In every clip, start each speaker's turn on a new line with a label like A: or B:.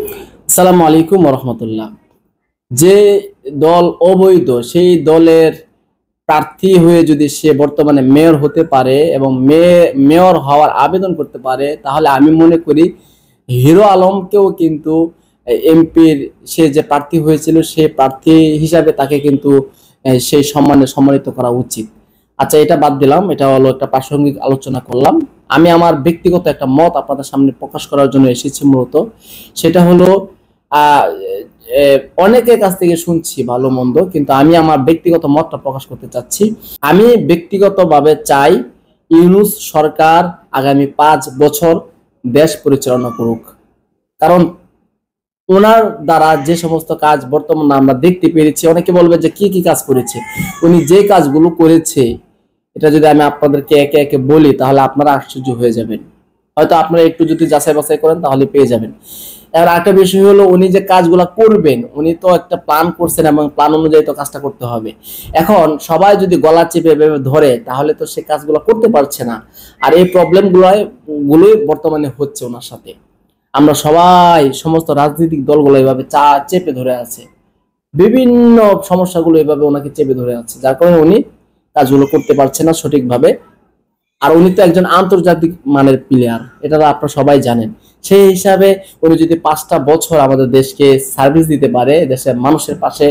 A: আসসালামু আলাইকুম রহমতুল্লাহ। যে দল অবৈধ সেই দলের প্রার্থী হয়ে যদি সে বর্তমানে মেয়র হতে পারে এবং মেয়র হওয়ার আবেদন করতে পারে, তাহলে আমি মনে করি হিরো আলমকেও কিন্তু এমপির সে যে প্রার্থী হয়েছিল সেই প্রার্থী হিসাবে তাকে কিন্তু সেই সম্মানে সম্মানিত করা উচিত। আচ্ছা, এটা বাদ দিলাম, এটা হলো একটা প্রাসঙ্গিক আলোচনা করলাম। আমি আমার ব্যক্তিগত একটা মত আপনাদের সামনে প্রকাশ করার জন্য এসেছি মূলত। সেটা হলো আহ অনেকের কাছ থেকে শুনছি ভালো মন্দ, কিন্তু আমি আমার ব্যক্তিগত মতটা প্রকাশ করতে চাচ্ছি। আমি ব্যক্তিগতভাবে চাই ইউনূস সরকার আগামী 5 বছর দেশ পরিচালনা করুক। কারণ ওনার দ্বারা যে সমস্ত কাজ বর্তমানে আমরা দেখতে পেরেছি, অনেকে বলবে যে কি কি কাজ করেছে। উনি যে কাজগুলো করেছে, এটা যদি আমি আপনাদেরকে একে একে বলি তাহলে আপনারা আশ্চর্য হয়ে যাবেন। হয়তো আপনারা একটু যদি যাচাই বাছাই করেন তাহলে পেয়ে যাবেন। এবার একটা বিষয় হলো, উনি যে কাজগুলা করবেন, উনি তো একটা প্ল্যান করছেন এবং প্ল্যান অনুযায়ী তো কাজটা করতে হবে। এখন সবাই যদি গলা চেপে এভাবে ধরে তাহলে তো সে কাজগুলো করতে পারছে না। আর এই গুলোই বর্তমানে হচ্ছে ওনার সাথে। আমরা সবাই, সমস্ত রাজনৈতিক দলগুলো এভাবে চেপে ধরে আছে, বিভিন্ন সমস্যাগুলো এভাবে ওনাকে চেপে ধরে আছে, যার কারণে উনি কাজগুলো করতে পারছে না সঠিকভাবে। আর উনি তো একজন আন্তর্জাতিক মানের প্লেয়ার, এটা তো আপনারা সবাই জানেন। সেই হিসাবে উনি যদি 5টা বছর আমাদের দেশকে সার্ভিস দিতে পারে, দেশের মানুষের পাশে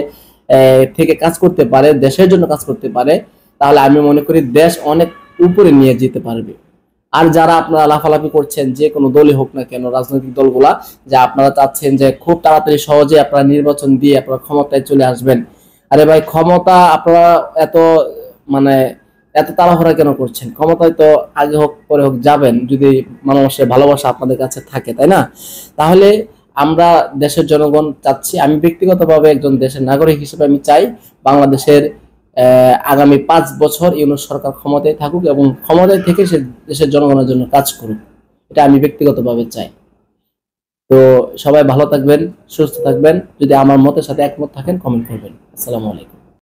A: থেকে কাজ করতে পারে, দেশের জন্য কাজ করতে পারে, তাহলে আমি মনে করি দেশ অনেক উপরে নিয়ে যেতে পারবে। আর যারা আপনারা লাফালাফি করছেন, যে কোনো দলই হোক না কেন, রাজনৈতিক দলগুলা, যে আপনারা চাচ্ছেন যে খুব তাড়াতাড়ি সহজে আপনারা নির্বাচন দিয়ে আপনারা ক্ষমতায় চলে আসবেন। আরে ভাই, ক্ষমতা আপনারা এত মানে এত তাড়াহুড়া কেন করছেন? ক্ষমতায় তো আগে হোক পরে হোক যাবেন, যদি মানুষের ভালোবাসা আপনাদের কাছে থাকে, তাই না? তাহলে আমরা দেশের জনগণ চাচ্ছি, আমি ব্যক্তিগতভাবে একজন দেশের নাগরিক হিসেবে আমি চাই বাংলাদেশের আগামী 5 বছর ইউনূস সরকার ক্ষমতায় থাকুক এবং ক্ষমতায় থেকে সে দেশের জনগণের জন্য কাজ করুক। এটা আমি ব্যক্তিগতভাবে চাই। তো সবাই ভালো থাকবেন, সুস্থ থাকবেন। যদি আমার মতের সাথে একমত থাকেন কমেন্ট করবেন। আসসালামু আলাইকুম।